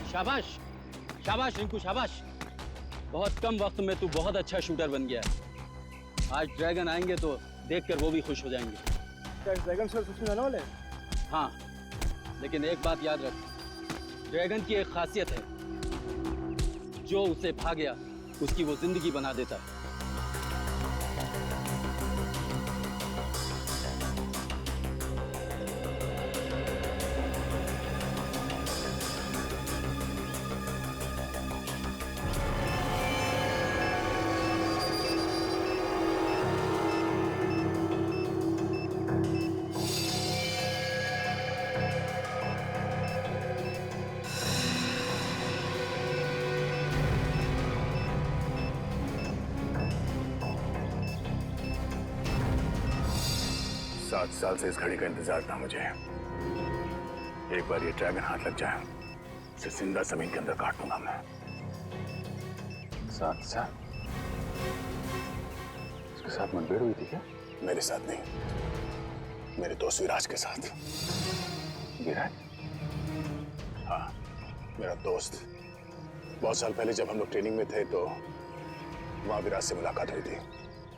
शाबाश, शाबाश रिंकू, शाबाश। बहुत कम वक्त में तू बहुत अच्छा शूटर बन गया है। आज ड्रैगन आएंगे तो देखकर वो भी खुश हो जाएंगे। क्या ड्रैगन सर कुछ जाने वाले? हाँ, लेकिन एक बात याद रख, ड्रैगन की एक खासियत है, जो उसे भा गया उसकी वो जिंदगी बना देता है। सात साल से इस घड़ी का इंतजार था मुझे। एक बार ये ड्रैगन हाथ लग जाए, उसे जिंदा जमीन के अंदर काट दूंगा मैं। 7 साल? इसके साथ मुठभेड़ हुई थी क्या? मेरे साथ नहीं, मेरे दोस्त विराज के साथ। विराज? हाँ, मेरा दोस्त। बहुत साल पहले जब हम लोग ट्रेनिंग में थे तो वहां विराज से मुलाकात हुई थी।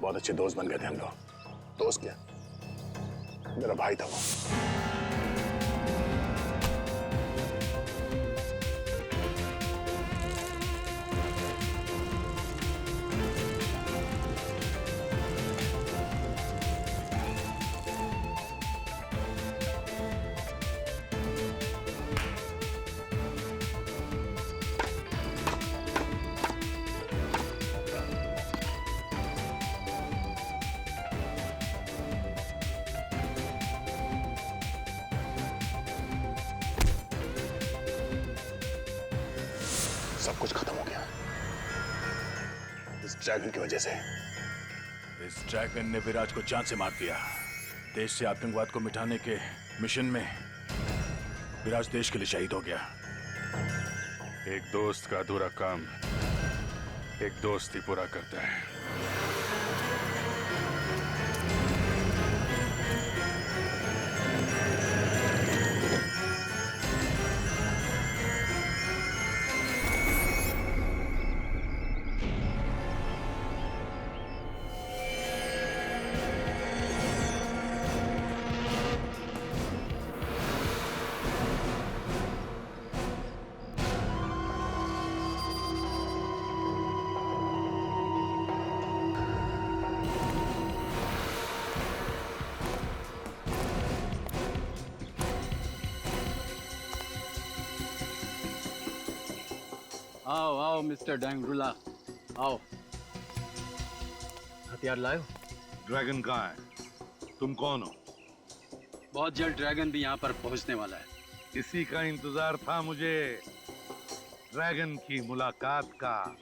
बहुत अच्छे दोस्त बन गए थे हम लोग। दोस्त क्या, मेरा भाई था वो। सब कुछ खत्म हो गया इस ड्रैगन की वजह से। इस ड्रैगन ने विराज को जान से मार दिया। देश से आतंकवाद को मिटाने के मिशन में विराज देश के लिए शहीद हो गया। एक दोस्त का अधूरा काम एक दोस्त ही पूरा करता है। आओ आओ मिस्टर डैंगरुला, आओ। हथियार लाए? ड्रैगन कहाँ है? तुम कौन हो? बहुत जल्द ड्रैगन भी यहाँ पर पहुँचने वाला है। इसी का इंतजार था मुझे, ड्रैगन की मुलाकात का।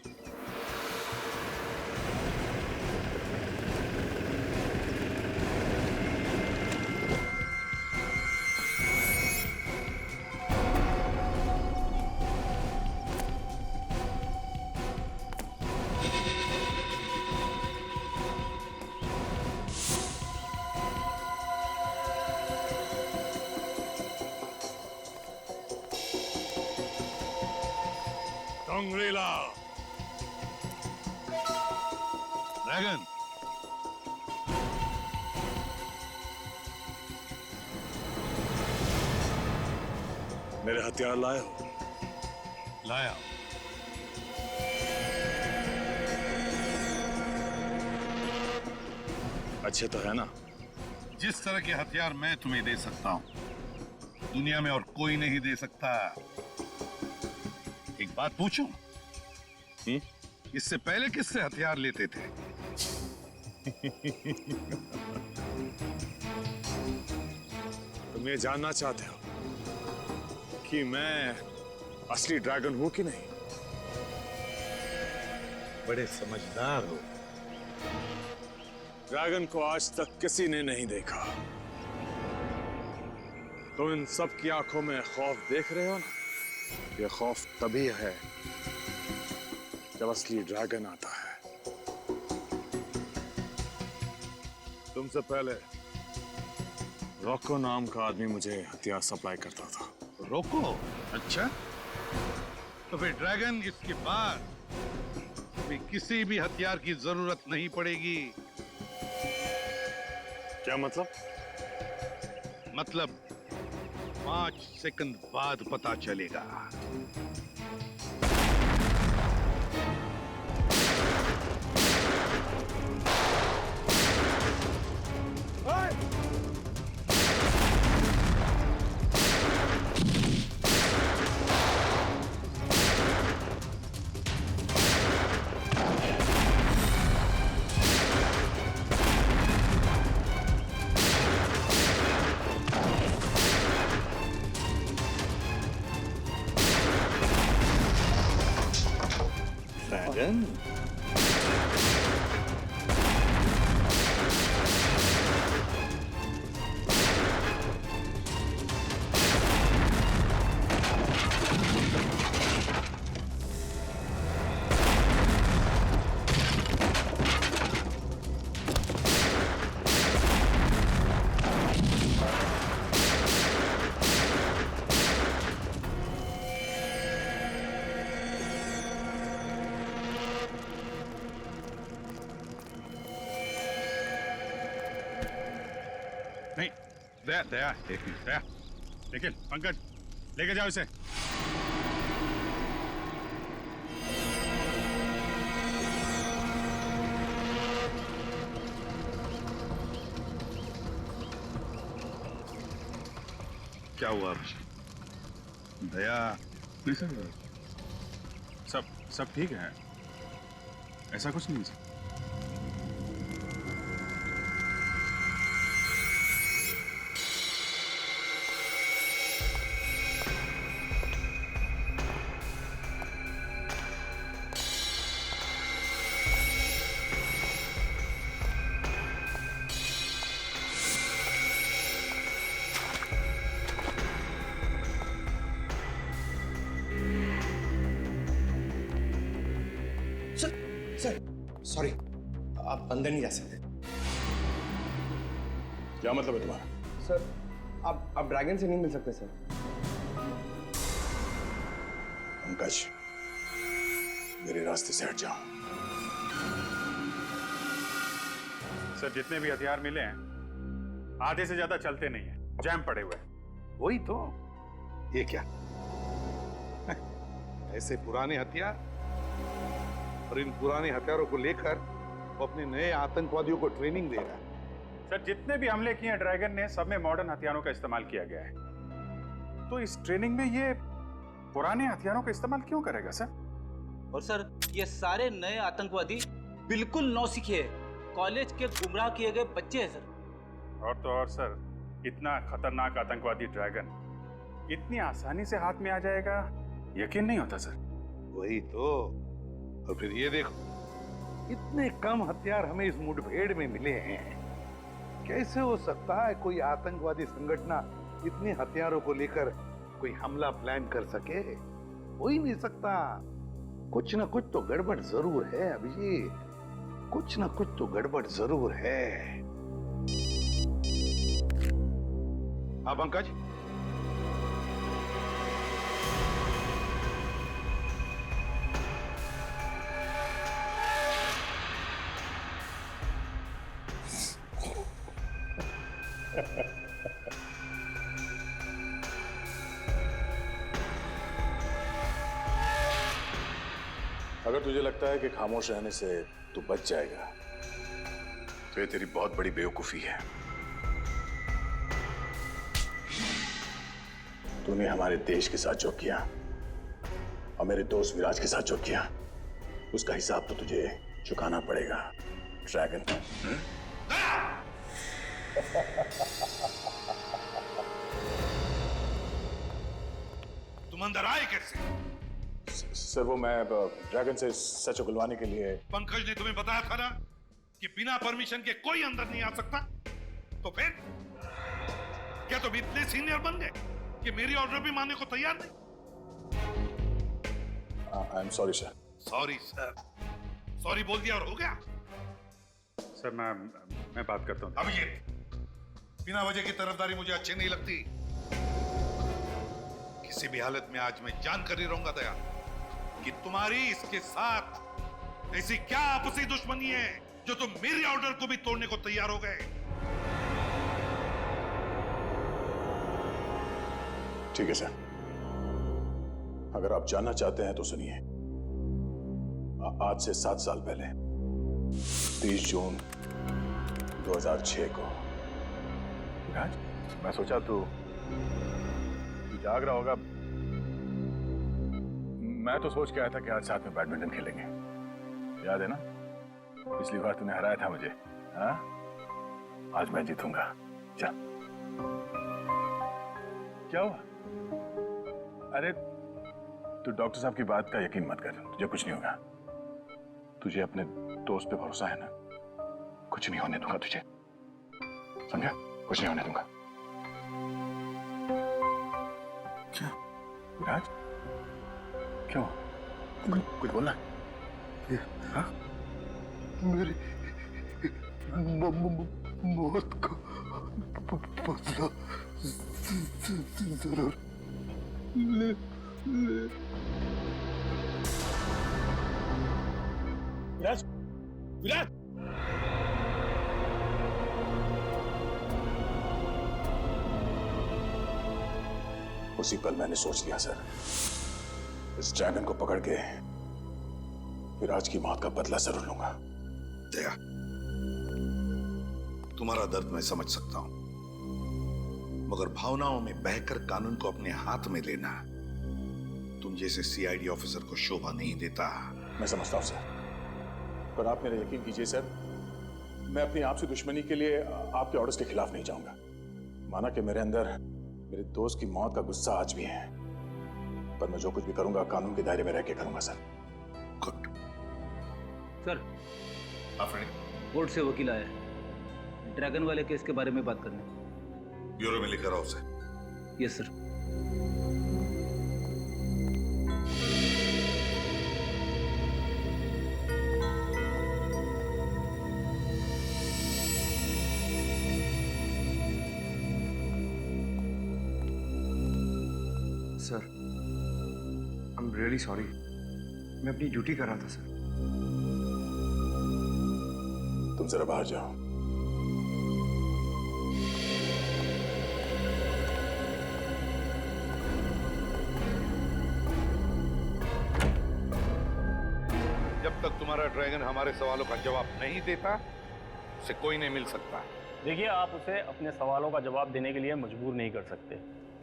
डोंगरीला, ड्रैगन, मेरे हथियार लाए हो? लाया। अच्छे तो है ना? जिस तरह के हथियार मैं तुम्हें दे सकता हूं दुनिया में और कोई नहीं दे सकता। एक बात पूछूं? इससे पहले किससे हथियार लेते थे? तुम ये जानना चाहते हो कि मैं असली ड्रैगन हूं कि नहीं? बड़े समझदार हो। ड्रैगन को आज तक किसी ने नहीं देखा। तुम इन सब की आंखों में खौफ देख रहे हो ना? ये खौफ तभी है जब असली ड्रैगन आता है। तुमसे पहले रोको नाम का आदमी मुझे हथियार सप्लाई करता था। रोको? अच्छा, तो फिर ड्रैगन इसके बाद भी किसी भी हथियार की जरूरत नहीं पड़ेगी। क्या मतलब? मतलब 5 सेकंड बाद पता चलेगा। ड्रैगन? नहीं, दया दया एक मिनट दया। लेकिन पंकज लेके जाओ इसे। क्या हुआ अभिषेक? दया नहीं सर, सब ठीक है, ऐसा कुछ नहीं सर। सर सॉरी, आप अंदर नहीं जा सकते। क्या मतलब है तुम्हारा? सर आप ड्रैगन से नहीं मिल सकते सर। पंकज, मेरे रास्ते से हट जाओ। सर जितने भी हथियार मिले हैं आधे से ज्यादा चलते नहीं है, जैम पड़े हुए हैं। वही तो। ये क्या ऐसे पुराने हथियार, और इन पुराने हथियारों को लेकर वो अपने नए आतंकवादियों को ट्रेनिंग दे रहा है। सर जितने भी हमले किए हैं ड्रैगन ने, सब में मॉडर्न हथियारों का इस्तेमाल किया गया है। तो इस ट्रेनिंग में ये पुराने हथियारों का इस्तेमाल क्यों करेगा सर? और सर ये सारे नए आतंकवादी बिल्कुल नौसिखे हैं, कॉलेज के गुमराह किए गए बच्चे हैं सर। और तो और सर, इतना खतरनाक आतंकवादी ड्रैगन इतनी आसानी से हाथ में आ जाएगा, यकीन नहीं होता सर। वही तो। और फिर ये देखो, इतने कम हथियार हमें इस मुठभेड़ में मिले हैं। कैसे हो सकता है कोई आतंकवादी संगठन इतने हथियारों को लेकर कोई हमला प्लान कर सके? हो ही नहीं सकता। कुछ ना कुछ तो गड़बड़ जरूर है अभिजीत, कुछ ना कुछ तो गड़बड़ जरूर है। हाँ पंकज, अगर तुझे लगता है कि खामोश रहने से तू बच जाएगा तो ये तेरी बहुत बड़ी बेवकूफी है। तूने हमारे देश के साथ जो किया और मेरे दोस्त विराज के साथ जो किया, उसका हिसाब तो तुझे चुकाना पड़ेगा ड्रैगन। तुम अंदर आए कैसे? सर वो मैं ड्रैगन से सच उगलवाने के लिए। पंकज ने तुम्हें बताया था ना कि बिना परमिशन के कोई अंदर नहीं आ सकता। तो फिर क्या तुम इतने सीनियर बन गए कि मेरी ऑर्डर भी मानने को तैयार नहीं? I am sorry sir. Sorry sir, sorry बोल दिया और हो गया। सर मैं बात करता हूँ। अब ये बिना वजह की तरफदारी मुझे अच्छी नहीं लगती। किसी भी हालत में आज मैं जान कर ही रहूंगा दया। कि तुम्हारी इसके साथ ऐसी क्या आपसी दुश्मनी है जो तुम मेरे ऑर्डर को भी तोड़ने को तैयार हो गए? ठीक है सर, अगर आप जानना चाहते हैं तो सुनिए। आज से 7 साल पहले 30 जून 2006 को राज, मैं सोचा तू जाग रहा होगा। मैं तो सोच के आया था कि आज साथ में बैडमिंटन खेलेंगे। याद है ना, पिछली बार तूने हराया था मुझे। हाँ, आज मैं जीतूंगा। चल। क्या हुआ? अरे तू डॉक्टर साहब की बात का यकीन मत कर, तुझे कुछ नहीं होगा। तुझे अपने दोस्त पे भरोसा है ना? कुछ नहीं होने दूंगा तुझे, समझा? कुछ नहीं होने दूंगा। क्या राज, क्यों? कुछ बोलना? हाँ? मेरी मौत को बदला जरूर ले। विराज, विराज! उसी पल मैंने सोच लिया सर, इस ड्रैगन को पकड़ के विराज की मौत का बदला जरूर लूंगा। दया, तुम्हारा दर्द मैं समझ सकता हूं, मगर भावनाओं में बहकर कानून को अपने हाथ में लेना तुम जैसे सीआईडी ऑफिसर को शोभा नहीं देता। मैं समझता हूं सर, पर आप मेरा यकीन कीजिए सर, मैं अपनी आपसे दुश्मनी के लिए आपके ऑर्डर्स के खिलाफ नहीं जाऊंगा। माना कि मेरे अंदर मेरे दोस्त की मौत का गुस्सा आज भी है, पर मैं जो कुछ भी करूंगा कानून के दायरे में रह के करूंगा सर। गुड। सर, कोर्ट से वकील आया है, ड्रैगन वाले केस के बारे में बात करने। ब्यूरो में लेकर आओ उसे। Yes sir. Sir, I am really sorry, मैं अपनी ड्यूटी कर रहा था सर। तुम जरा बाहर जाओ। जब तक तुम्हारा ड्रैगन हमारे सवालों का जवाब नहीं देता, उसे कोई नहीं मिल सकता। देखिए, आप उसे अपने सवालों का जवाब देने के लिए मजबूर नहीं कर सकते।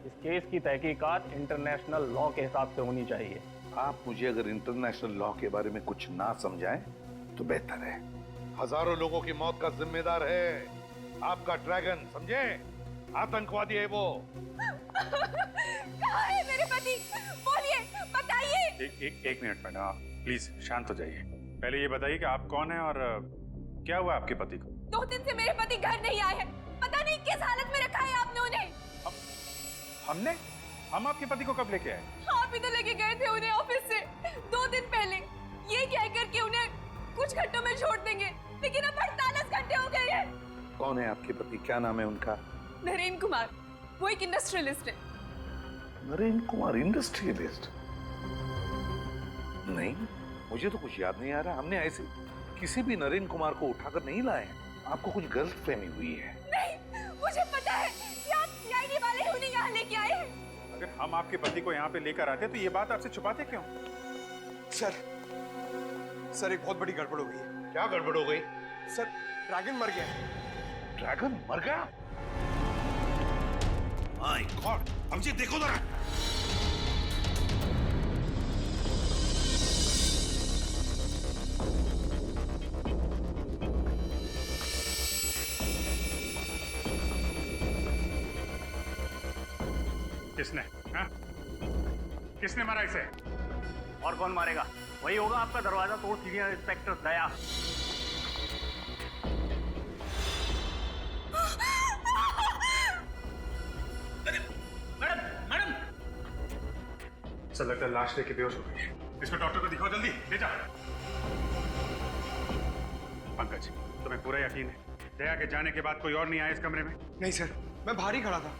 इस केस की तहकीकात इंटरनेशनल लॉ के हिसाब से होनी चाहिए। आप मुझे अगर इंटरनेशनल लॉ के बारे में कुछ ना समझाएं तो बेहतर है। हजारों लोगों की मौत का जिम्मेदार है आपका ड्रैगन, समझे? आतंकवादी है वो। कहाँ है मेरे पति? बोलिए, बताइए। एक मिनट मैडम, प्लीज शांत हो जाइए। पहले ये बताइए कि आप कौन हैं और क्या हुआ आपके पति को? 2 दिन से मेरे पति घर नहीं आए हैं। पता नहीं किस हालत में रखा है आपने उन्हें। हम आपके पति को कब लेके आए? आप ही तो लेके गए थे उन्हें ऑफिस से 2 दिन पहले, ये कहकर कि उन्हें कुछ घंटों में छोड़ देंगे, लेकिन अब 48 घंटे हो गए हैं। कौन है आपके पति? क्या नाम है उनका? नरेंद्र कुमार, वो एक इंडस्ट्रियलिस्ट है। नरेंद्र कुमार इंडस्ट्रियलिस्ट? नहीं, मुझे तो कुछ याद नहीं आ रहा। हमने ऐसे किसी भी नरेंद्र कुमार को उठाकर नहीं लाए। आपको कुछ गलतफहमी हुई है। नहीं, मुझे पता है कि आप सीआईडी वाले ही उन्हें यहाँ लेके आए हैं। अगर हम आपके पति को यहाँ पे लेकर आते तो ये बात आपसे छुपाते क्यों? सर एक बहुत बड़ी गड़बड़ हो गई है। क्या गड़बड़ हो गई? सर, ड्रैगन मर गया है। ड्रैगन मर गया? माय गॉड, अभिजीत देखो जरा। किसने? हाँ? किसने मारा इसे? और कौन मारेगा? वही होगा आपका दरवाजा तोड़ सीनियर इंस्पेक्टर दया। मैडम! सर लगता है लाश लेके बेहोश हो गई है। इसको डॉक्टर को दिखाओ, जल्दी ले जा। पंकज, तुम्हें पूरा यकीन है दया के जाने के बाद कोई और नहीं आया इस कमरे में? नहीं सर, मैं बाहर ही खड़ा था,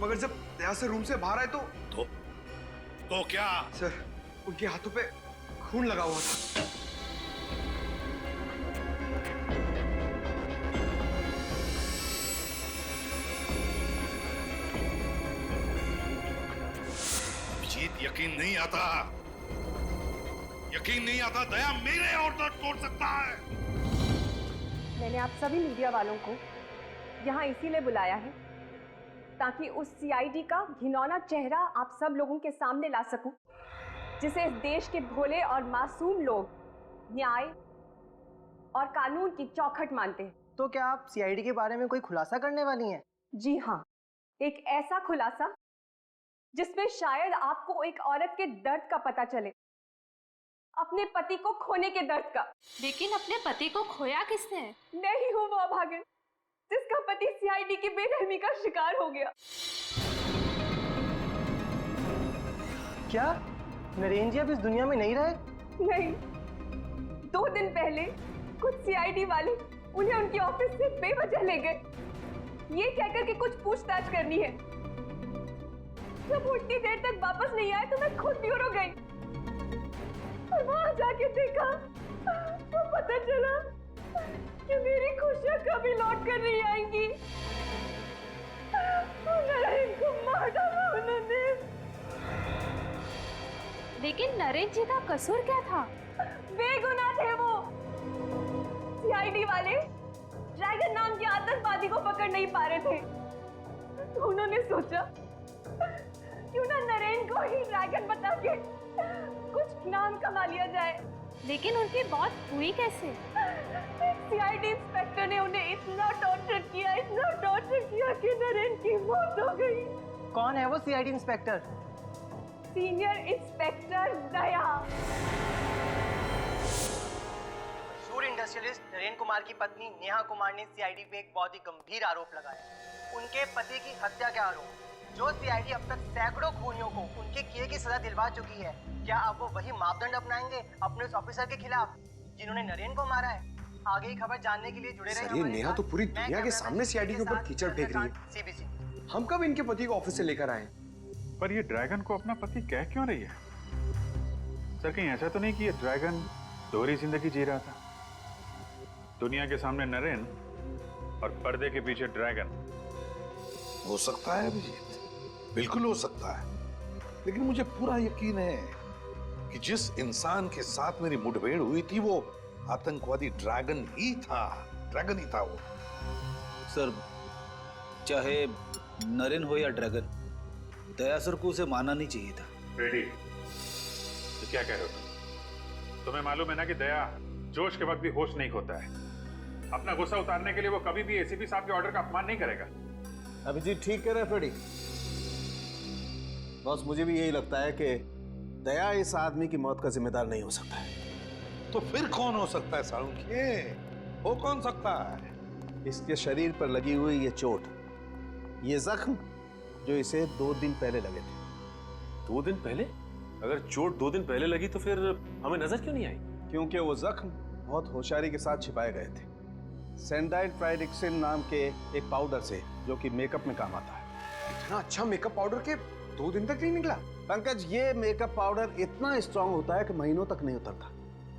मगर जब दया से रूम से बाहर आए तो क्या? सर, उनके हाथों पे खून लगा हुआ था। अभिजीत, यकीन नहीं आता दया मेरे ऑर्डर तोड़ सकता है। मैंने आप सभी मीडिया वालों को यहाँ इसीलिए बुलाया है ताकि उस सीआईडी का घिनौना चेहरा आप सब लोगों के सामने ला सकूं, जिसे इस देश के भोले और मासूम लोग न्याय और कानून की चौखट मानते हैं। तो क्या आप सीआईडी के बारे में कोई खुलासा करने वाली हैं? जी हाँ, एक ऐसा खुलासा जिसमें शायद आपको एक औरत के दर्द का पता चले, अपने पति को खोने के दर्द का। लेकिन अपने पति को खोया किसने? मैं ही हूँ वो अभागन जिसका पति सीआईडी की बेरहमी का शिकार हो गया। क्या नरेन जी अब इस दुनिया में नहीं रहे? नहीं, 2 दिन पहले कुछ सीआईडी वाले उन्हें उनके ऑफिस से बेवजह ले गए, ये कहकर कि कुछ पूछताछ करनी है। जब वो इतनी देर तक वापस नहीं आए तो मैं खुद ब्यूरो गई और वहां जाके देखा तो पता चला कि मेरी खुशियां कभी लौट कर नहीं आएंगी। नरेन को मार डाला उन्होंने। लेकिन नरेन जी का कसूर क्या था? बेगुनाह थे वो। सीआईडी वाले ड्रैगन नाम के आतंकवादी को पकड़ नहीं पा रहे थे, तो उन्होंने सोचा क्यों ना नरेन को ही ड्रैगन बता के कुछ नाम कमा लिया जाए। लेकिन उनकी मौत हुई कैसे? सीआईडी इंस्पेक्टर ने उन्हें इतना टॉर्चर किया कि नरेन की मौत हो गई। कौन है वो सीआईडी इंस्पेक्टर? सीनियर इंस्पेक्टर दया। सूर्य इंडस्ट्रियलिस्ट नरेन कुमार की पत्नी नेहा कुमार ने सीआईडी पे एक बहुत ही गंभीर आरोप लगाया, उनके पति की हत्या का आरोप। जो सीआईडी अब तक सैकड़ों खूनियों को उनके किए की सजा दिलवा चुकी है, क्या अब वो वही मापदंड अपनाएंगे अपने उस ऑफिसर के खिलाफ जिन्होंने नरेन को मारा है? आगे की खबर जानने के लिए जुड़े रहिए। सर, ये नेहा तो पूरी दुनिया के सामने सीआईडी के ऊपर कीचड़ फेंक रही है। सीबीसी। हम कब इनके पति को ऑफिस से लेकर आए? पर ये ड्रैगन को अपना पति कह क्यों रही है? सर, कहीं ऐसा तो नहीं कि ये ड्रैगन दोहरी जिंदगी जी रहा था? दुनिया के सामने नरेन और पर्दे के पीछे ड्रैगन। हो सकता है अभिजीत, बिल्कुल हो सकता है, लेकिन मुझे पूरा यकीन है कि जिस इंसान के साथ मेरी मुठभेड़ हुई थी वो आतंकवादी ड्रैगन ही था वो। सर, चाहे नरेन हो या ड्रैगन, दया सर को उसे मानना नहीं चाहिए था। रेडी, तो क्या कह रहे हो तुम? तुम्हें मालूम है ना कि दया जोश के वक्त भी होश नहीं खोता है। अपना गुस्सा उतारने के लिए वो कभी भी एसीपी साहब के ऑर्डर का अपमान नहीं करेगा। अभिजीत ठीक कह रहे हैं फ्रेडी। बॉस, मुझे भी यही लगता है कि दया इस आदमी की मौत का जिम्मेदार नहीं हो सकता है। तो फिर कौन हो सकता है साळुंखे? वो कौन सकता है? इसके शरीर पर लगी हुई ये चोट, ये जख्म जो इसे 2 दिन पहले लगे थे। 2 दिन पहले? अगर चोट 2 दिन पहले लगी तो फिर हमें नजर क्यों नहीं आई? क्योंकि वो जख्म बहुत होशियारी के साथ छिपाए गए थे, सैंडाइल ट्राइडिक्सिन नाम के एक पाउडर से, जो कि मेकअप में काम आता है। इतना अच्छा मेकअप पाउडर के 2 दिन तक नहीं निकला? पंकज, ये मेकअप पाउडर इतना स्ट्रांग होता है कि महीनों तक नहीं उतरता,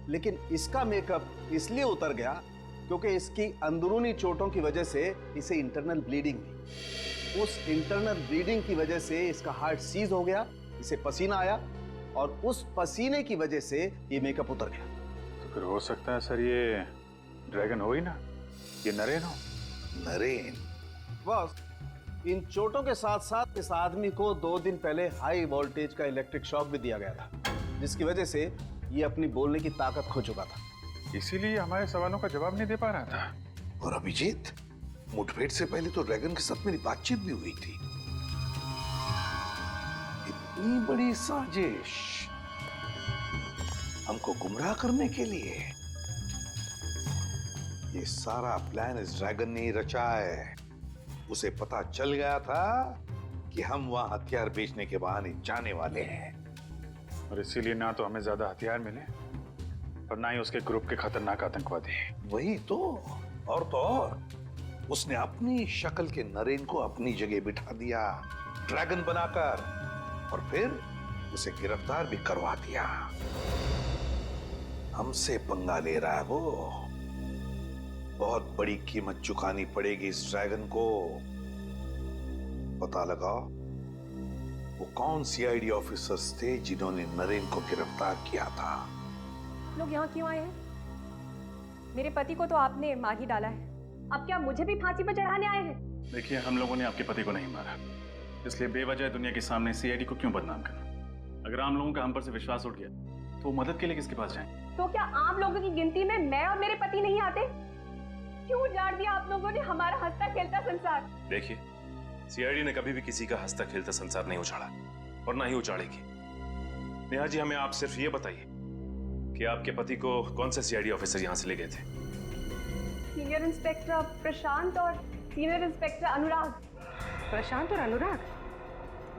लेकिन इसका मेकअप इसलिए उतर गया क्योंकि इसकी अंदरूनी चोटों की वजह से इसे इंटरनल ब्लीडिंग हुई। उस इंटरनल ब्लीडिंग की वजह से इसका हार्ट सीज हो गया, इसे पसीना आया और उस पसीने की वजह से ये मेकअप उतर गया। तो फिर हो सकता है सर ये ड्रैगन हो ही ना, ये नरेन हो। नरेन? बस, इन चोटों के साथ साथ इस आदमी को 2 दिन पहले हाई वोल्टेज का इलेक्ट्रिक शॉक भी दिया गया था, जिसकी वजह से ये अपनी बोलने की ताकत खो चुका था। इसीलिए हमारे सवालों का जवाब नहीं दे पा रहा था। और अभिजीत, मुठभेड़ से पहले तो ड्रैगन के साथ मेरी बातचीत भी हुई थी। इतनी बड़ी साजिश हमको गुमराह करने के लिए, ये सारा प्लान इस ड्रैगन ने ही रचा है। उसे पता चल गया था कि हम वहां हथियार बेचने के बहाने जाने वाले हैं, और इसीलिए ना तो हमें ज्यादा हथियार मिले और ना ही उसके ग्रुप के खतरनाक आतंकवादी। वही तो, और उसने अपनी शक्ल के नरेन को अपनी जगह बिठा दिया ड्रैगन बनाकर, और फिर उसे गिरफ्तार भी करवा दिया। हमसे पंगा ले रहा है वो। बहुत बड़ी कीमत चुकानी पड़ेगी इस ड्रैगन को। पता लगाओ वो कौन सीआईडी ऑफिसर्स थे जिन्होंने नरेन को गिरफ्तार किया था। लोग यहाँ क्यों आए हैं? मेरे पति को तो आपने मार ही डाला है, अब क्या मुझे भी फांसी पर चढ़ाने आए हैं? देखिए, हम लोगों ने आपके पति को नहीं मारा, इसलिए बेवजह दुनिया के सामने सीआईडी को क्यों बदनाम करना। अगर आम लोगों का हम पर से विश्वास उठ गया तो मदद के लिए किसके पास जाएं? तो क्या आम लोगों की गिनती में मैं और मेरे पति नहीं आते? क्यों उजाड़ दिया आप लोगों ने हमारा हंसता खेलता संसार? देखिए, सीआईडी ने कभी भी किसी का हंसता खेलता संसार नहीं उजाड़ा और ना ही उजाड़ेगी। नेहा जी, हमें आप सिर्फ ये बताइए कि आपके पति को कौन से सीआईडी ऑफिसर यहाँ से ले गए थे? सीनियर इंस्पेक्टर प्रशांत और सीनियर इंस्पेक्टर अनुराग। प्रशांत और अनुराग?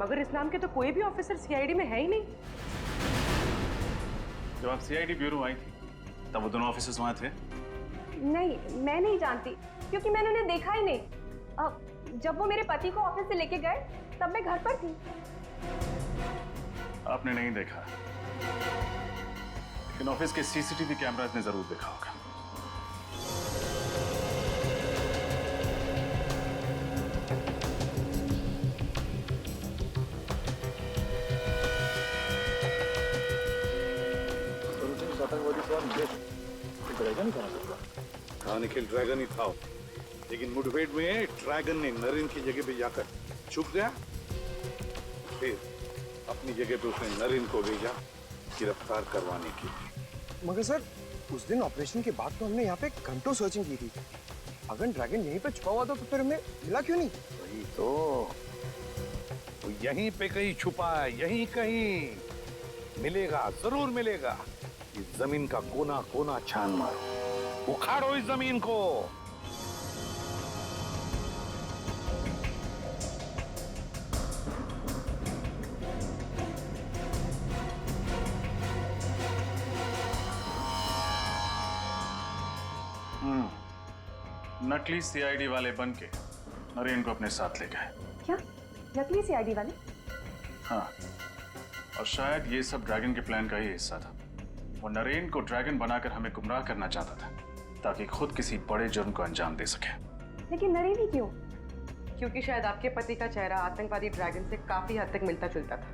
मगर इस नाम के तो कोई भी ऑफिसर सीआईडी में है ही नहीं। जब आप सीआईडी ब्यूरो आई थी तब वो दोनों ऑफिसर्स वहां थे? नहीं, मैं नहीं जानती, क्योंकि मैंने उन्हें देखा ही नहीं। जब वो मेरे पति को ऑफिस से लेके गए तब मैं घर पर थी। आपने नहीं देखा, लेकिन ऑफिस के सीसीटीवी कैमरास ने जरूर देखा होगा। ड्रैगन कौन था? निखिल, ड्रैगन ही था, लेकिन मुठभेड़ में ड्रैगन ने नरेन की जगह पे जाकर छुप गया। फिर अपनी जगह पे उसने नरेन को भेजा गिरफ्तार करवाने के लिए। मगर सर, उस दिन ऑपरेशन के बाद तो हमने यहाँ पे घंटों सर्चिंग की थी। अगर ड्रैगन यहीं पे छुपा हुआ था तो फिर हमें मिला क्यों नहीं? वही तो यहीं पे कहीं छुपा है, यहीं कहीं मिलेगा, जरूर मिलेगा। इस जमीन का कोना कोना छान मारो, उखाड़ो इस जमीन को। नकली सीआईडी वाले बन के नरेन को अपने साथ ले गए। क्या? नकली सीआईडी वाले? हाँ, और शायद ये सब ड्रैगन के प्लान का ही हिस्सा था। वो नरेन को ड्रैगन बनाकर हमें गुमराह करना चाहता था ताकि खुद किसी बड़े जुर्म को अंजाम दे सके। लेकिन नरेन ही क्यों? क्योंकि शायद आपके पति का चेहरा आतंकवादी ड्रैगन से काफी हद तक मिलता जुलता था।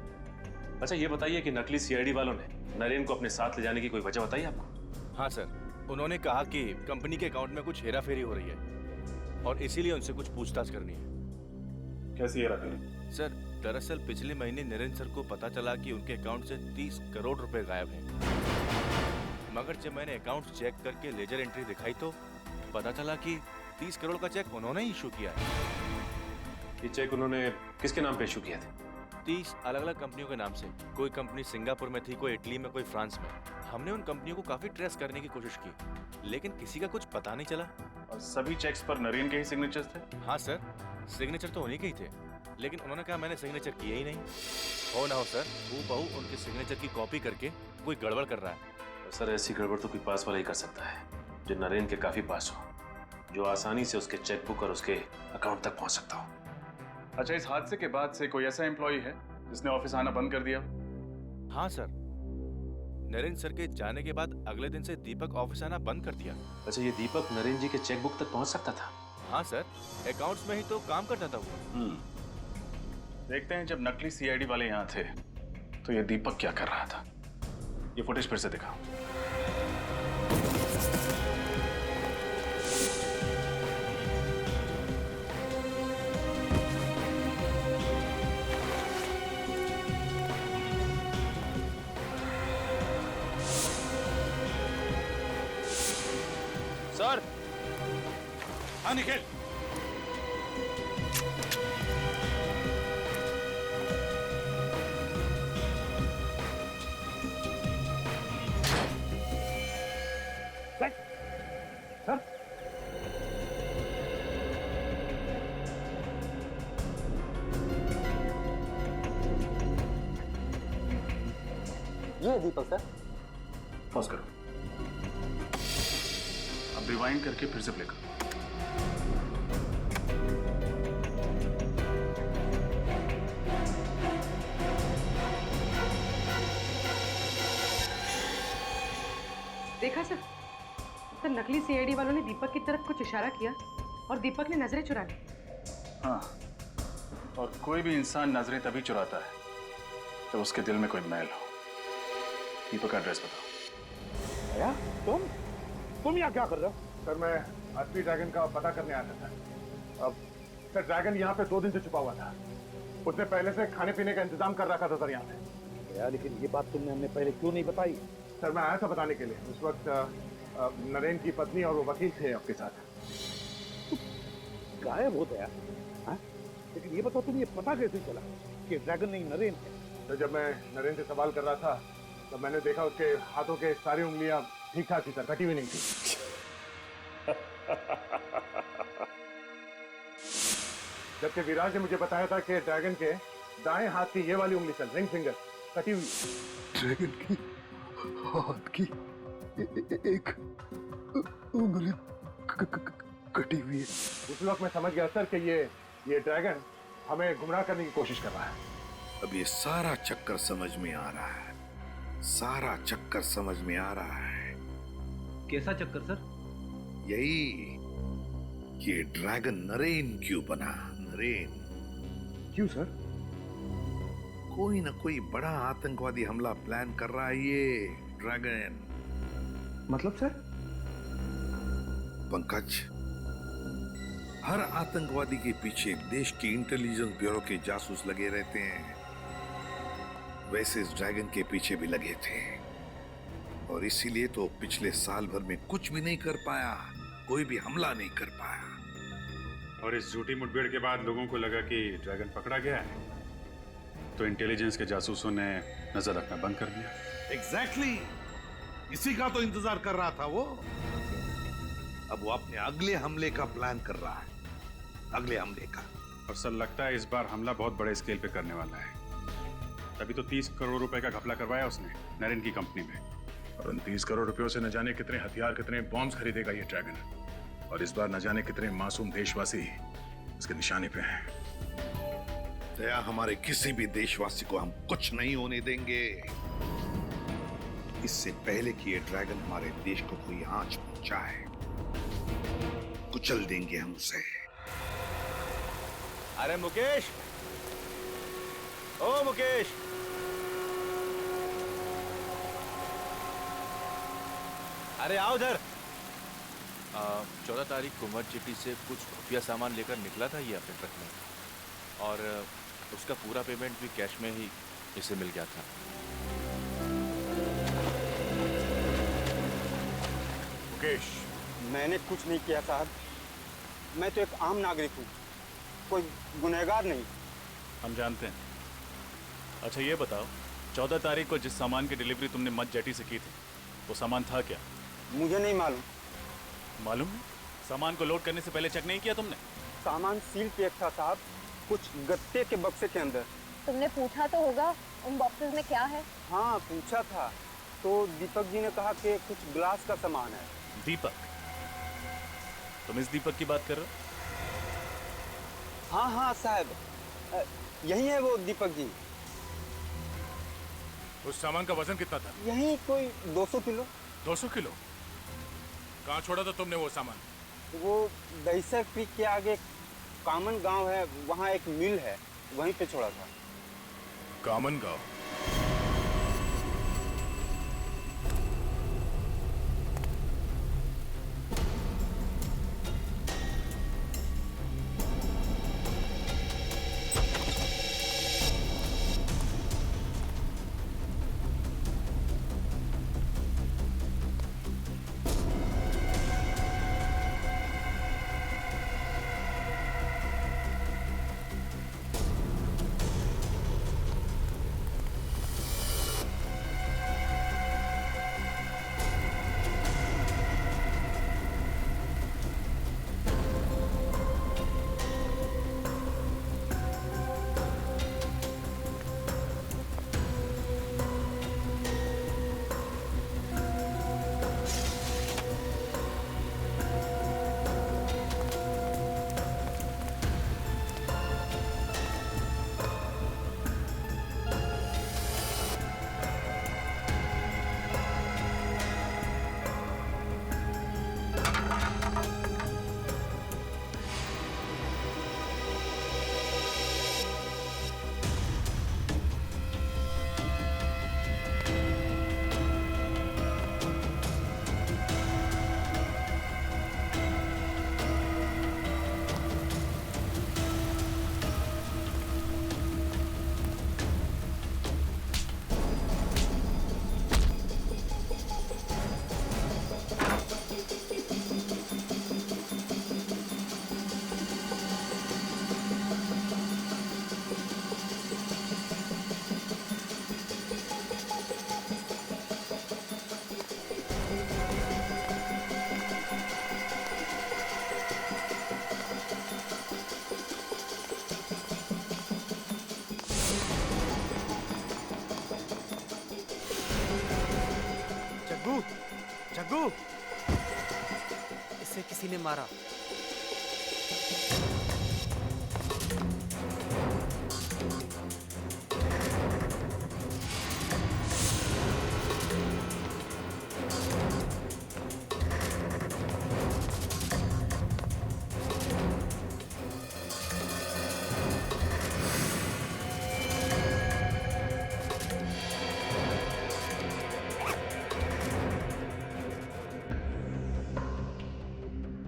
अच्छा, ये बताइए कि नकली सीआईडी वालों ने नरेन को अपने साथ ले जाने की कोई वजह बताई आपको? हाँ सर, उन्होंने कहा कि कंपनी के अकाउंट में कुछ हेराफेरी हो रही है और इसीलिए उनसे कुछ पूछताछ करनी है। कैसी हेराफेरी? सर, दरअसल पिछले महीने नरेन सर को पता चला कि उनके अकाउंट से 30 करोड़ रुपए गायब हैं। मगर जब मैंने अकाउंट चेक करके लेजर एंट्री दिखाई तो पता चला कि 30 करोड़ का चेक उन्होंने ही इशू किया है। ये चेक उन्होंने किसके नाम पे इशू किया था? 30 अलग अलग कंपनियों के नाम से। कोई कंपनी सिंगापुर में थी, कोई इटली में, कोई फ्रांस में। हमने उन कंपनियों को काफी ट्रेस करने की कोशिश की, लेकिन किसी का कुछ पता नहीं चला। और सभी चेक्स पर नरेन के ही सिग्नेचर्स थे? हाँ सर, सिग्नेचर तो उन्हीं के ही थे, लेकिन उन्होंने कहा मैंने सिग्नेचर किया ही नहीं। हो ना हो सर, हूबहू उनके सिग्नेचर की कॉपी करके कोई गड़बड़ कर रहा है। सर, ऐसी गड़बड़ तो कोई पास वाला ही कर सकता है जो नरेन के काफी पास हो, जो आसानी से उसके चेकबुक और उसके अकाउंट तक पहुंच सकता हो। अच्छा, इस हादसे के बाद से कोई ऐसा एम्प्लॉय है जिसने ऑफिस आना बंद कर दिया? हाँ सर, नरेन सर के जाने के बाद अगले दिन से दीपक ऑफिस आना बंद कर दिया। अच्छा, ये दीपक नरेन जी के चेकबुक तक पहुंच सकता था? हाँ सर, अकाउंट्स में ही तो काम करता था वो। देखते हैं, जब नकली सीआईडी वाले यहाँ थे तो ये दीपक क्या कर रहा था। ये फुटेज फिर से दिखाओ। सर। हाँ निखिल, ये है दीपक सर। पॉज करो, अब रिवाइंड करके फिर से प्ले करो। देखा सर, तो नकली सीआईडी वालों ने दीपक की तरफ कुछ इशारा किया और दीपक ने नजरें चुरा ली। हाँ, और कोई भी इंसान नजरें तभी चुराता है जब उसके दिल में कोई मैल हो। दीपक का एड्रेस बताओ। भैया, तुम यहाँ क्या कर रहे हो? सर, मैं असली ड्रैगन का पता करने आया था। अब सर, ड्रैगन यहाँ पे 2 दिन से छुपा हुआ था। उसने पहले से खाने पीने का इंतजाम कर रखा था सर यहाँ पे। यार, लेकिन ये बात तुमने हमें पहले क्यों नहीं बताई? सर, मैं आया था बताने के लिए। उस वक्त नरेन की पत्नी और वो वकील थे आपके साथ। गायब हो गया। हाँ? लेकिन ये बताओ, तुम्हें ये पता कैसे चला कि ड्रैगन नहीं नरेन है? तो जब मैं नरेन से सवाल कर रहा था तो मैंने देखा उसके हाथों के सारी उंगलियां ठीक ठाक थी सर, कटी हुई नहीं थी। जबकि विराज ने मुझे बताया था कि ड्रैगन के दाएं हाथ की ये वाली उंगली सर, रिंग फिंगर, कटी हुई। ड्रैगन की हाथ की एक उंगली कटी हुई है। उस वक्त मैं समझ गया सर कि ये ड्रैगन हमें गुमराह करने की कोशिश कर रहा है। अब ये सारा चक्कर समझ में आ रहा है, सारा चक्कर समझ में आ रहा है। कैसा चक्कर सर? यही, ये ड्रैगन नरेन क्यों बना? नरेन क्यों सर? कोई ना कोई बड़ा आतंकवादी हमला प्लान कर रहा है ये ड्रैगन। मतलब सर? पंकज, हर आतंकवादी के पीछे देश के इंटेलिजेंस ब्यूरो के जासूस लगे रहते हैं। वैसे इस ड्रैगन के पीछे भी लगे थे और इसीलिए तो पिछले साल भर में कुछ भी नहीं कर पाया, कोई भी हमला नहीं कर पाया। और इस झूठी मुठभेड़ के बाद लोगों को लगा कि ड्रैगन पकड़ा गया है, तो इंटेलिजेंस के जासूसों ने नजर रखना बंद कर दिया। एग्जैक्टली, इसी का तो इंतजार कर रहा था वो। अब वो अपने अगले हमले का प्लान कर रहा है, अगले हमले का। और सर, लगता है इस बार हमला बहुत बड़े स्केल पे करने वाला है। तभी तो 30 करोड़ रुपए का घपला करवाया उसने नरेन की कंपनी में। और उन 30 करोड़ रुपयों से न जाने कितने हथियार, कितने बॉम्ब्स खरीदेगा ये ड्रैगन। और इस बार न जाने कितने मासूम देशवासी इसके निशाने पे हैं। दया, हमारे किसी भी देशवासी को हम कुछ नहीं होने देंगे। इससे पहले कि ये ड्रैगन हमारे देश को कोई आंच पहुंचाए, कुचल देंगे हम उसे। अरे मुकेश, ओ मुकेश, अरे आओ इधर। 14 तारीख को मर्ज चिट्ठी से कुछ खुफिया सामान लेकर निकला था ये अपने ट्रक में, और उसका पूरा पेमेंट भी कैश में ही इसे मिल गया था। मुकेश, मैंने कुछ नहीं किया साहब। मैं तो एक आम नागरिक हूँ, कोई गुनहगार नहीं। हम जानते हैं। अच्छा ये बताओ, 14 तारीख को जिस सामान की डिलीवरी तुमने मर्ज जेटी से की थी, वो सामान था क्या? मुझे नहीं मालूम। मालूम नहीं? सामान को लोड करने से पहले चेक नहीं किया तुमने? सामान सील पैक था साहब, कुछ गत्ते के बक्से के अंदर। तुमने पूछा तो होगा उन बॉक्सेस में क्या है? हाँ पूछा था, तो दीपक जी ने कहा कि कुछ ग्लास का सामान है। दीपक? तुम इस दीपक की बात कर रहे हो? हाँ हाँ साहब, यही है वो दीपक जी। उस सामान का वजन कितना था? यही कोई 200 किलो। 200 किलो? कहाँ छोड़ा था तुमने वो सामान? वो दहीसर क्रीक के आगे कामन गांव है, वहाँ एक मिल है, वहीं पे छोड़ा था। कामन गांव? रघु, इसे किसी ने मारा।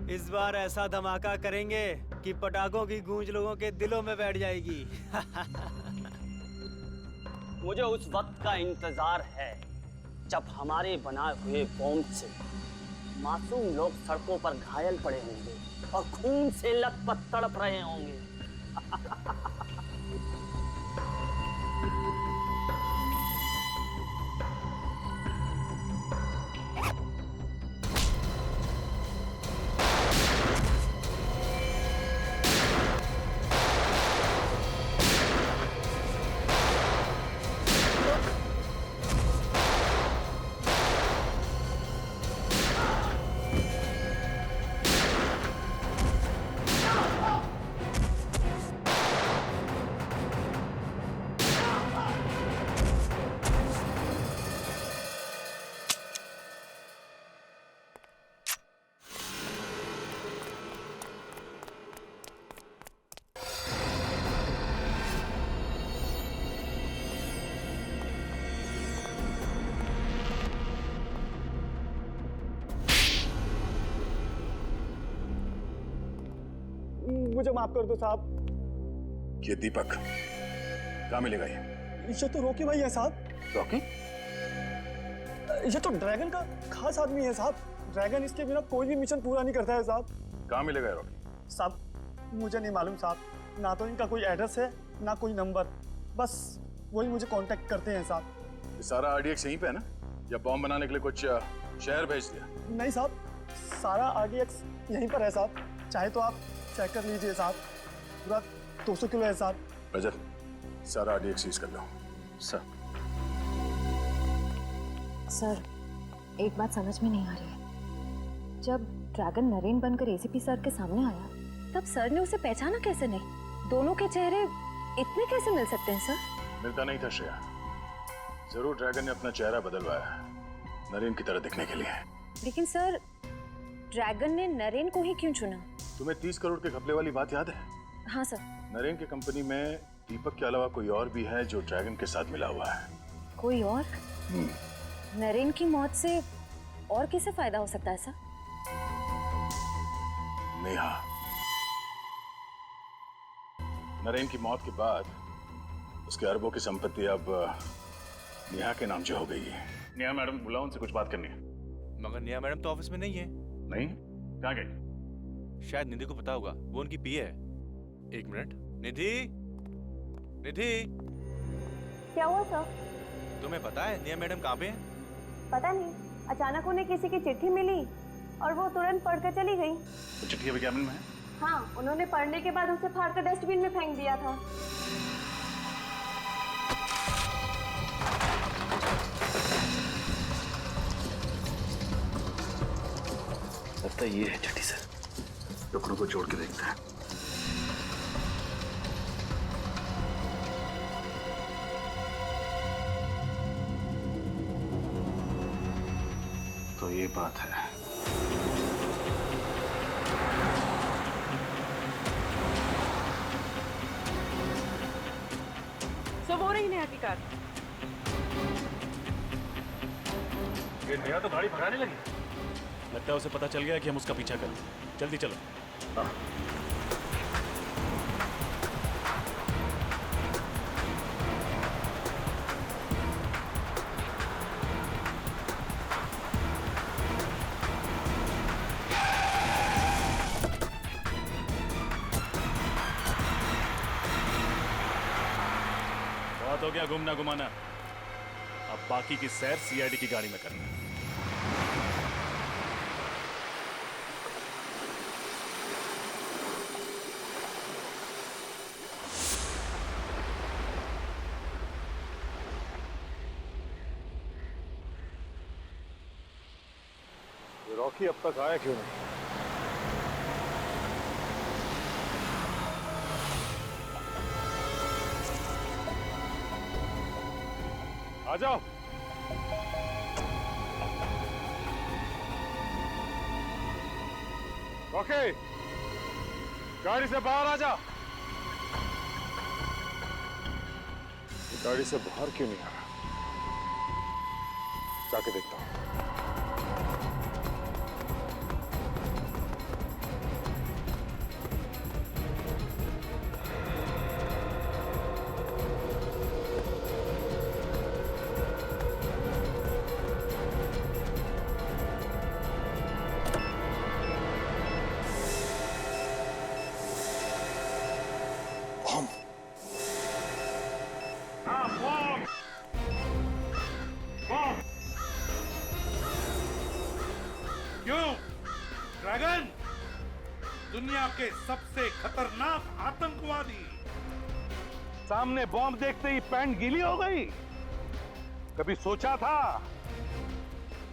इस बार ऐसा धमाका करेंगे कि पटाखों की गूंज लोगों के दिलों में बैठ जाएगी। मुझे उस वक्त का इंतजार है जब हमारे बनाए हुए बॉम्ब से मासूम लोग सड़कों पर घायल पड़े होंगे और खून से लथपथ तड़प रहे होंगे। मुझे माफ कर दो साहब। ये दीपक कहाँ मिलेगा ये तो रॉकी भाई है साहब। रॉकी? ये तो ड्रैगन का खास आदमी है साहब। ड्रैगन इसके बिना कोई भी मिशन पूरा नहीं करता है साहब। कहाँ मिलेगा रॉकी? साहब मुझे नहीं मालूम साहब, ना तो इनका कोई एड्रेस है ना कोई नंबर, बस वही मुझे कांटेक्ट करते हैं साहब। ये सारा आरडीएक्स यहीं पे है ना, या बॉम्ब बनाने के लिए कुछ शहर भेज दिया? नहीं साहब, सारा आरडीएक्स यहीं पर है साहब। चाहे तो आप चेक कर लीजिए साहब, पूरा 200 किलो है साहब। रजत, सारा आरडीएक्स सीज कर लो। सर। सर, एक बात समझ में नहीं आ रही है। जब ड्रैगन नरेन बनकर एसीपी सर के सामने आया, तब सर ने उसे पहचाना कैसे नहीं? दोनों के चेहरे इतने कैसे मिल सकते हैं सर? मिलता नहीं था श्रेया, जरूर ड्रैगन ने अपना चेहरा बदलवाया नरेन की तरह दिखने के लिए। लेकिन सर, ड्रैगन ने नरेन को ही क्यों चुना? तुम्हें 30 करोड़ के घपले वाली बात याद है? हाँ सर। नरेन की कंपनी में दीपक के अलावा कोई और भी है जो ड्रैगन के साथ मिला हुआ है। कोई और? नरेन की मौत से और किसे फायदा हो सकता है सर? नेहा। नरेन की मौत के बाद उसके अरबों की संपत्ति अब नेहा के नाम जो हो गई है। नेहा मैडम बुलाओ, उनसे कुछ बात करनी है। मगर नेहा मैडम तो ऑफिस में नहीं है। नहीं? कहाँ गई? शायद निधि को पता होगा, वो उनकी पीए है। एक मिनट। निधि, निधि, क्या हुआ सर? तुम्हें पता है नेहा मैडम कहाँ पे है? पता नहीं, अचानक उन्हें किसी की चिट्ठी मिली और वो तुरंत पढ़कर चली गई। तो चिट्ठी अभी कैबिन में है? हाँ, उन्होंने पढ़ने के बाद उसे फाड़कर डस्टबिन में फेंक दिया था। लगता है ये है चिट्ठी सर। टुकड़ों को जोड़ के देखते हैं। तो ये बात है। सब हो रही नेहा की कार। ये नेहा तो गाड़ी भगाने लगी। लगता है उसे पता चल गया कि हम उसका पीछा करें। जल्दी चलो। हाँ। बहुत हो गया घूमना घुमाना, अब बाकी की सैर सीआईडी की गाड़ी में करना है। रॉकी अब तक आया क्यों नहीं? आ जाओ। रॉकी, गाड़ी से बाहर आ जा। गाड़ी से बाहर क्यों नहीं आ रहा? जाके देखता हूं। क्यों? ड्रैगन दुनिया के सबसे खतरनाक आतंकवादी, सामने बॉम्ब देखते ही पैंट गीली हो गई। कभी सोचा था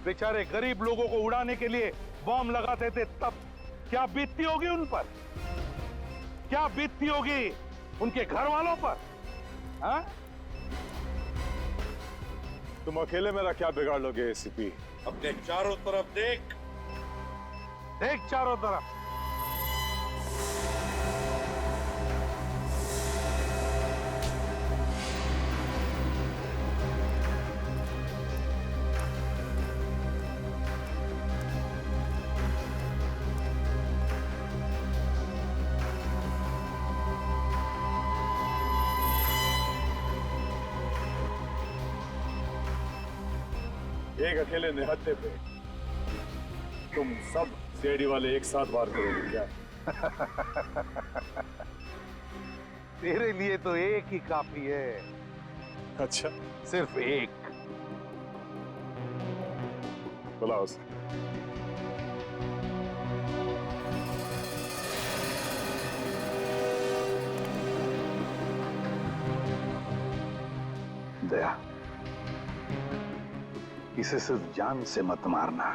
बेचारे गरीब लोगों को उड़ाने के लिए बॉम्ब लगाते थे तब क्या बीतती होगी उन पर? क्या बीतती होगी उनके घर वालों पर? हाँ? तुम अकेले मेरा क्या बिगाड़ लोगे एसीपी? अपने चारों तरफ देख, देख चारों तरफ। एक अकेले निहत्थे पे तुम सब सीआईडी वाले एक साथ वार करोगे क्या? तेरे लिए तो एक ही काफी है। अच्छा, सिर्फ एक। बुलाओ उसे। दया, इसे सिर्फ जान से मत मारना।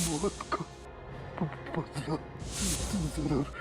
मौत का बदला जरूर।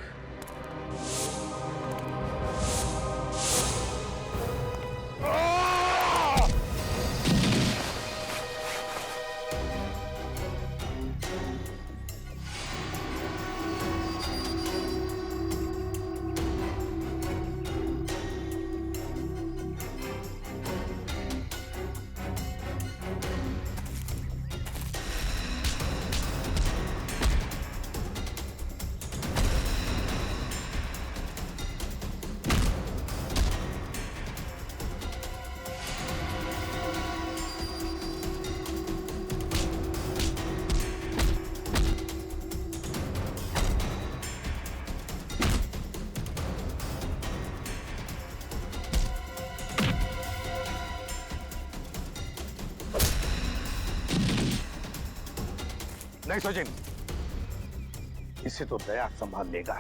नहीं सचिन, इसे तो दया संभाल लेगा।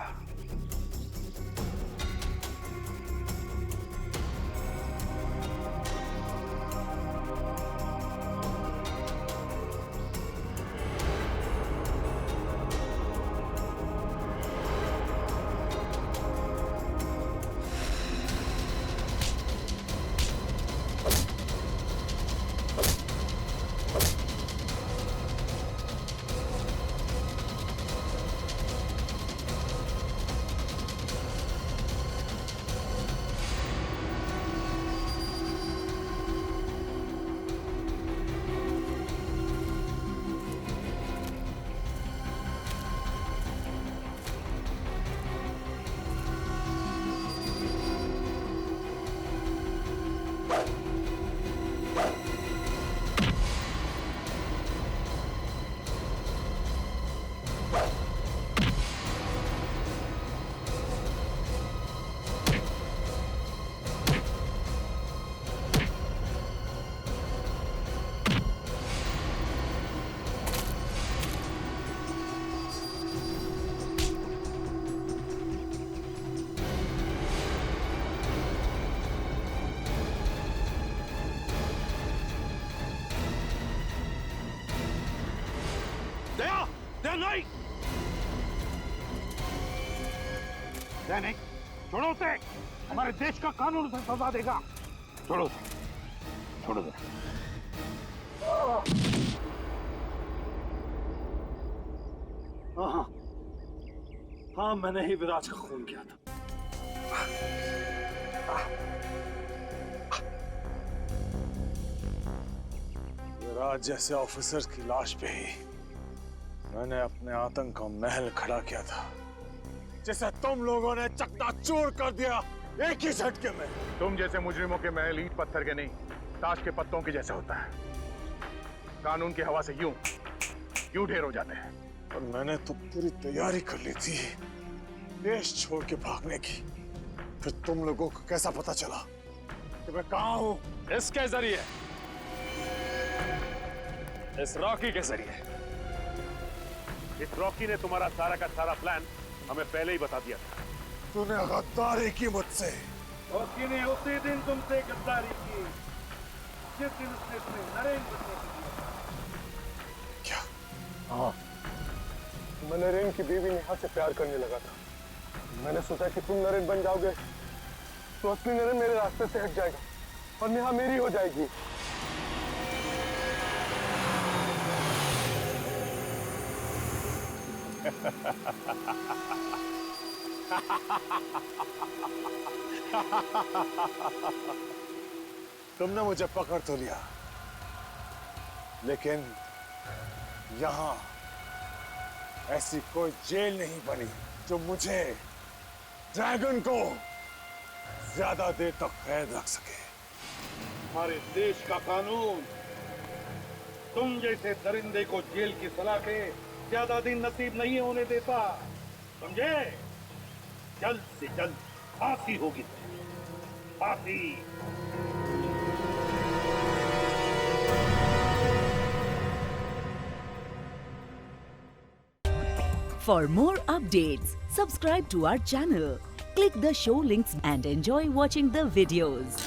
नहीं। नहीं, छोड़ो उसे। हमारे देश का कानून उसे सजा देगा। छोड़ो उसे, छोड़ो उसे। हाँ, हाँ, मैंने ही विराज का खून किया था। विराज जैसे ऑफिसर की लाश पे ही मैंने अपने आतंक का महल खड़ा किया था, जिसे तुम लोगों ने चकनाचूर कर दिया एक ही झटके में। तुम जैसे मुजरिमों के महल ईंट पत्थर के नहीं, ताश के पत्तों के जैसे होता है। कानून की हवा से यूं ढेर हो जाते हैं। और मैंने तो पूरी तैयारी कर ली थी देश छोड़ के भागने की। फिर तुम लोगों को कैसा पता चला कि मैं कहां हूं? इसके जरिए, इस रॉकी के जरिए। इस रॉकी ने तुम्हारा सारा का सारा प्लान हमें पहले ही बता दिया था। तूने गद्दारी की मुझसे। रॉकी ने उसी दिन तुमसे गद्दारी की जिस दिन उसने तुम्हें नरेन बनने के लिए। क्या? हाँ, मैं नरेन की बीवी नेहा से प्यार करने लगा था। मैंने सोचा कि तुम नरेन बन जाओगे तो असली नरेन मेरे रास्ते से हट जाएगा और नेहा मेरी हो जाएगी। तुमने मुझे पकड़ तो लिया, लेकिन यहां ऐसी कोई जेल नहीं बनी जो मुझे, ड्रैगन को, ज्यादा देर तक कैद रख सके। हमारे देश का कानून तुम जैसे दरिंदे को जेल की सलाखें ज्यादा दिन नसीब नहीं होने देता, समझे? जल्द से जल्द फांसी होगी, फांसी। For more updates, subscribe to our channel, click the show links and enjoy watching the videos.